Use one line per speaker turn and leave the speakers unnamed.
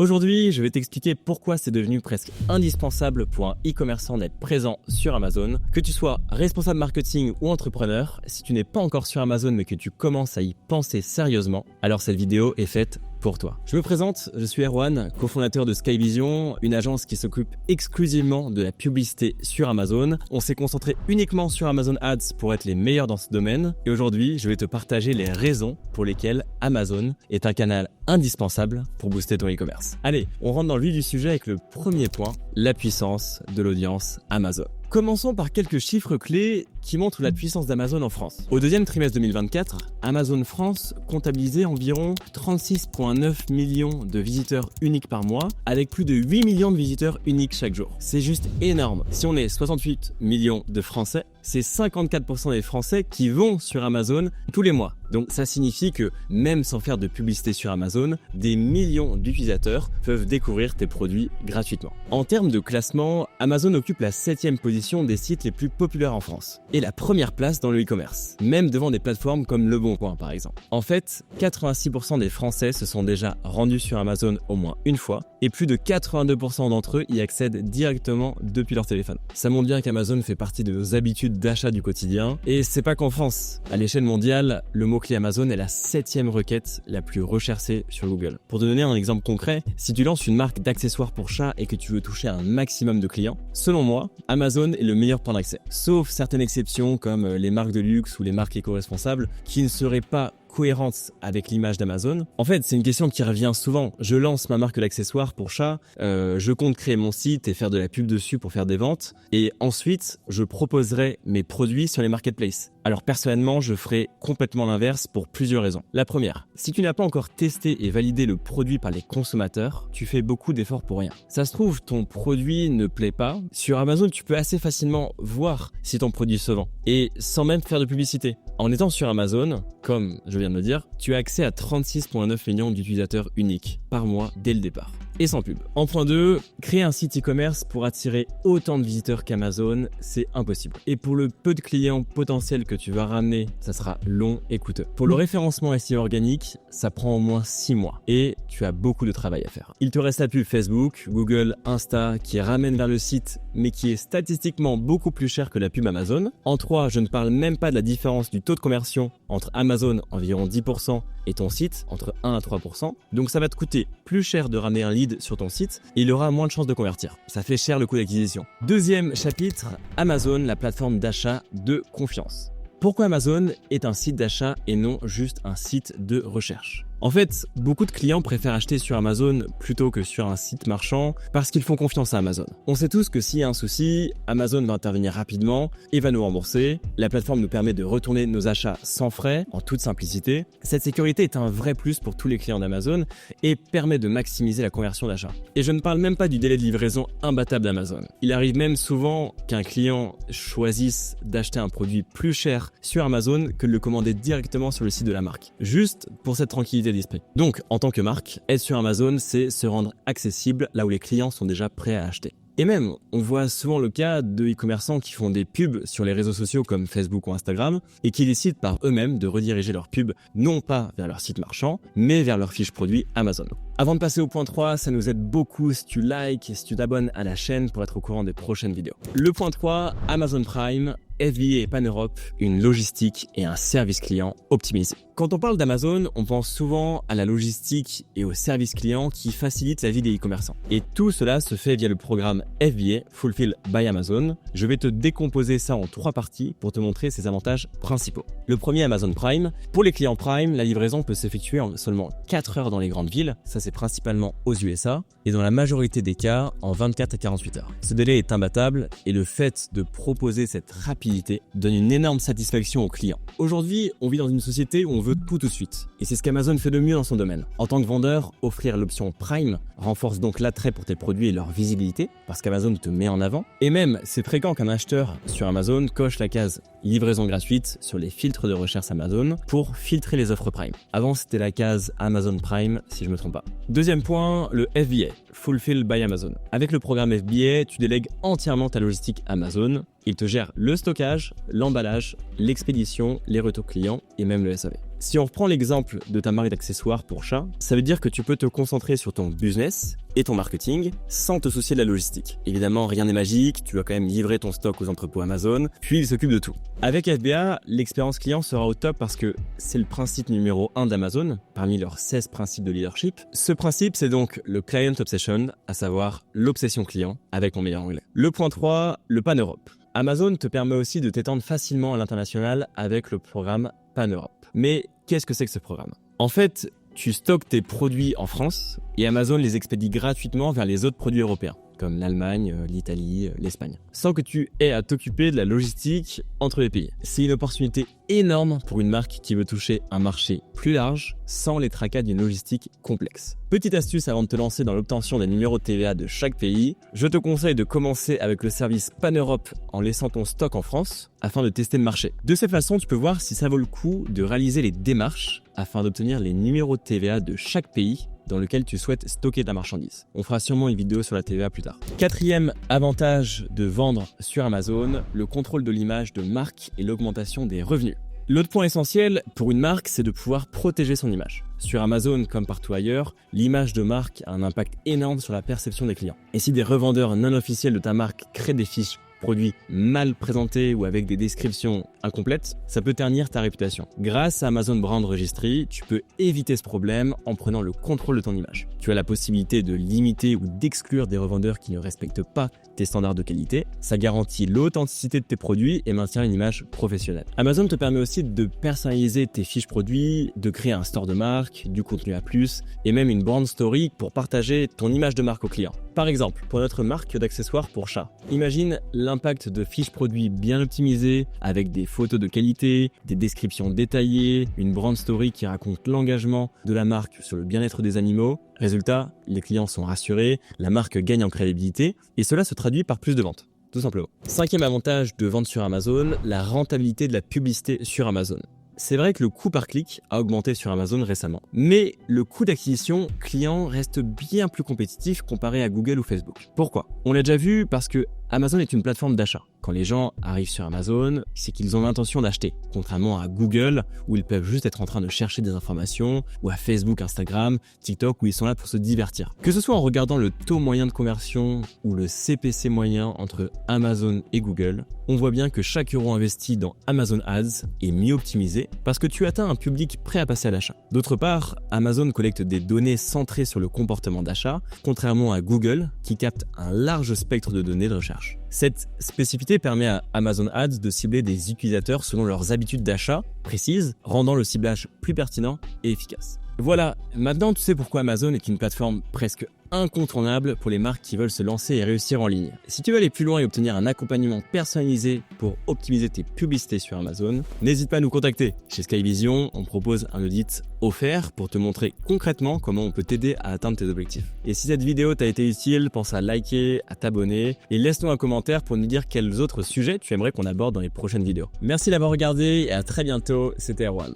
Aujourd'hui, je vais t'expliquer pourquoi c'est devenu presque indispensable pour un e-commerçant d'être présent sur Amazon. Que tu sois responsable marketing ou entrepreneur, si tu n'es pas encore sur Amazon mais que tu commences à y penser sérieusement, alors cette vidéo est faite pour toi. Je me présente, je suis Erwan, cofondateur de Skyvision, une agence qui s'occupe exclusivement de la publicité sur Amazon. On s'est concentré uniquement sur Amazon Ads pour être les meilleurs dans ce domaine. Et aujourd'hui, je vais te partager les raisons pour lesquelles Amazon est un canal indispensable pour booster ton e-commerce. Allez, on rentre dans le vif du sujet avec le premier point, la puissance de l'audience Amazon. Commençons par quelques chiffres clés qui montrent la puissance d'Amazon en France. Au deuxième trimestre 2024, Amazon France comptabilisait environ 36,9 millions de visiteurs uniques par mois, avec plus de 8 millions de visiteurs uniques chaque jour. C'est juste énorme. Si on est 68 millions de Français, c'est 54% des Français qui vont sur Amazon tous les mois. Donc ça signifie que même sans faire de publicité sur Amazon, des millions d'utilisateurs peuvent découvrir tes produits gratuitement. En termes de classement, Amazon occupe la 7e position des sites les plus populaires en France et la première place dans le e-commerce, même devant des plateformes comme Le Bon Coin par exemple. En fait, 86% des Français se sont déjà rendus sur Amazon au moins une fois et plus de 82% d'entre eux y accèdent directement depuis leur téléphone. Ça montre bien qu'Amazon fait partie de nos habitudes d'achat du quotidien et c'est pas qu'en France. À l'échelle mondiale, le mot-clé Amazon est la 7e requête la plus recherchée sur Google. Pour te donner un exemple concret, si tu lances une marque d'accessoires pour chat et que tu veux toucher un maximum de clients, selon moi, Amazon est le meilleur point d'accès. Sauf certaines exceptions comme les marques de luxe ou les marques éco-responsables qui ne seraient pas cohérente avec l'image d'Amazon. En fait, c'est une question qui revient souvent. Je lance ma marque d'accessoires pour chat, je compte créer mon site et faire de la pub dessus pour faire des ventes, et ensuite, je proposerai mes produits sur les marketplaces. Alors personnellement, je ferai complètement l'inverse pour plusieurs raisons. La première, si tu n'as pas encore testé et validé le produit par les consommateurs, tu fais beaucoup d'efforts pour rien. Ça se trouve, ton produit ne plaît pas. Sur Amazon, tu peux assez facilement voir si ton produit se vend, et sans même faire de publicité. En étant sur Amazon, comme je viens de le dire, tu as accès à 36,9 millions d'utilisateurs uniques par mois dès le départ. Et sans pub. En point 2, créer un site e-commerce pour attirer autant de visiteurs qu'Amazon, c'est impossible. Et pour le peu de clients potentiels que tu vas ramener, ça sera long et coûteux. Pour le référencement SEO organique, ça prend au moins 6 mois et tu as beaucoup de travail à faire. Il te reste la pub Facebook, Google, Insta qui ramène vers le site mais qui est statistiquement beaucoup plus cher que la pub Amazon. En 3, je ne parle même pas de la différence du taux de conversion entre Amazon, environ 10%, et ton site, entre 1 à 3%. Donc ça va te coûter plus cher de ramener un lead sur ton site et il aura moins de chances de convertir. Ça fait cher le coût d'acquisition. Deuxième chapitre, Amazon, la plateforme d'achat de confiance. Pourquoi Amazon est un site d'achat et non juste un site de recherche ? En fait, beaucoup de clients préfèrent acheter sur Amazon plutôt que sur un site marchand parce qu'ils font confiance à Amazon. On sait tous que s'il y a un souci, Amazon va intervenir rapidement et va nous rembourser. La plateforme nous permet de retourner nos achats sans frais, en toute simplicité. Cette sécurité est un vrai plus pour tous les clients d'Amazon et permet de maximiser la conversion d'achat. Et je ne parle même pas du délai de livraison imbattable d'Amazon. Il arrive même souvent qu'un client choisisse d'acheter un produit plus cher sur Amazon que de le commander directement sur le site de la marque. Juste pour cette tranquillité d'esprit. Donc, en tant que marque, être sur Amazon, c'est se rendre accessible là où les clients sont déjà prêts à acheter. Et même, on voit souvent le cas de e-commerçants qui font des pubs sur les réseaux sociaux comme Facebook ou Instagram et qui décident par eux-mêmes de rediriger leurs pubs non pas vers leur site marchand, mais vers leur fiche produit Amazon. Avant de passer au point 3, ça nous aide beaucoup si tu likes et si tu t'abonnes à la chaîne pour être au courant des prochaines vidéos. Le point 3, Amazon Prime, FBA et Pan-Europe, une logistique et un service client optimisé. Quand on parle d'Amazon, on pense souvent à la logistique et au service client qui facilite la vie des e-commerçants. Et tout cela se fait via le programme FBA, Fulfilled by Amazon. Je vais te décomposer ça en 3 parties pour te montrer ses avantages principaux. Le premier, Amazon Prime. Pour les clients Prime, la livraison peut s'effectuer en seulement 4 heures dans les grandes villes. Ça, c'est principalement aux USA. Et dans la majorité des cas, en 24 à 48 heures. Ce délai est imbattable et le fait de proposer cette rapidité donne une énorme satisfaction aux clients. Aujourd'hui, on vit dans une société où on veut tout de suite. Et c'est ce qu'Amazon fait de mieux dans son domaine. En tant que vendeur, offrir l'option Prime renforce donc l'attrait pour tes produits et leur visibilité, parce qu'Amazon te met en avant. Et même, c'est fréquent qu'un acheteur sur Amazon coche la case livraison gratuite sur les filtres de recherche Amazon pour filtrer les offres Prime. Avant, c'était la case Amazon Prime, si je me trompe pas. Deuxième point, le FBA, Fulfilled by Amazon. Avec le programme FBA, tu délègues entièrement ta logistique Amazon. Il te gère le stockage, l'emballage, l'expédition, les retours clients et même le SAV. Si on reprend l'exemple de ta marque d'accessoires pour chat, ça veut dire que tu peux te concentrer sur ton business et ton marketing sans te soucier de la logistique. Évidemment, rien n'est magique, tu dois quand même livrer ton stock aux entrepôts Amazon, puis ils s'occupent de tout. Avec FBA, l'expérience client sera au top parce que c'est le principe numéro 1 d'Amazon, parmi leurs 16 principes de leadership. Ce principe, c'est donc le Client Obsession, à savoir l'obsession client, avec mon meilleur anglais. Le point 3, le Pan-Europe. Amazon te permet aussi de t'étendre facilement à l'international avec le programme Pan-Europe. Mais qu'est-ce que c'est que ce programme ? En fait, tu stockes tes produits en France et Amazon les expédie gratuitement vers les autres produits européens, comme l'Allemagne, l'Italie, l'Espagne, sans que tu aies à t'occuper de la logistique entre les pays. C'est une opportunité énorme pour une marque qui veut toucher un marché plus large sans les tracas d'une logistique complexe. Petite astuce avant de te lancer dans l'obtention des numéros de TVA de chaque pays, je te conseille de commencer avec le service Pan-Europe en laissant ton stock en France afin de tester le marché. De cette façon, tu peux voir si ça vaut le coup de réaliser les démarches afin d'obtenir les numéros de TVA de chaque pays dans lequel tu souhaites stocker ta marchandise. On fera sûrement une vidéo sur la TVA plus tard. Quatrième avantage de vendre sur Amazon, le contrôle de l'image de marque et l'augmentation des revenus. L'autre point essentiel pour une marque, c'est de pouvoir protéger son image. Sur Amazon, comme partout ailleurs, l'image de marque a un impact énorme sur la perception des clients. Et si des revendeurs non officiels de ta marque créent des fiches produits mal présentés ou avec des descriptions incomplètes, ça peut ternir ta réputation. Grâce à Amazon Brand Registry, tu peux éviter ce problème en prenant le contrôle de ton image. Tu as la possibilité de limiter ou d'exclure des revendeurs qui ne respectent pas tes standards de qualité. Ça garantit l'authenticité de tes produits et maintient une image professionnelle. Amazon te permet aussi de personnaliser tes fiches produits, de créer un store de marque, du contenu à plus et même une brand story pour partager ton image de marque aux clients. Par exemple, pour notre marque d'accessoires pour chat, imagine l'impact de fiches produits bien optimisées avec des photos de qualité, des descriptions détaillées, une brand story qui raconte l'engagement de la marque sur le bien-être des animaux. Résultat, les clients sont rassurés, la marque gagne en crédibilité et cela se traduit par plus de ventes, tout simplement. Cinquième avantage de vente sur Amazon, la rentabilité de la publicité sur Amazon. C'est vrai que le coût par clic a augmenté sur Amazon récemment, mais le coût d'acquisition client reste bien plus compétitif comparé à Google ou Facebook. Pourquoi ? On l'a déjà vu parce que Amazon est une plateforme d'achat. Quand les gens arrivent sur Amazon, c'est qu'ils ont l'intention d'acheter, contrairement à Google où ils peuvent juste être en train de chercher des informations, ou à Facebook, Instagram, TikTok où ils sont là pour se divertir. Que ce soit en regardant le taux moyen de conversion ou le CPC moyen entre Amazon et Google, on voit bien que chaque euro investi dans Amazon Ads est mieux optimisé parce que tu atteins un public prêt à passer à l'achat. D'autre part, Amazon collecte des données centrées sur le comportement d'achat, contrairement à Google qui capte un large spectre de données de recherche. Cette spécificité permet à Amazon Ads de cibler des utilisateurs selon leurs habitudes d'achat précises, rendant le ciblage plus pertinent et efficace. Voilà, maintenant tu sais pourquoi Amazon est une plateforme presque incontournable pour les marques qui veulent se lancer et réussir en ligne. Si tu veux aller plus loin et obtenir un accompagnement personnalisé pour optimiser tes publicités sur Amazon, n'hésite pas à nous contacter. Chez Skyvision, on propose un audit offert pour te montrer concrètement comment on peut t'aider à atteindre tes objectifs. Et si cette vidéo t'a été utile, pense à liker, à t'abonner et laisse-nous un commentaire pour nous dire quels autres sujets tu aimerais qu'on aborde dans les prochaines vidéos. Merci d'avoir regardé et à très bientôt, c'était Erwan.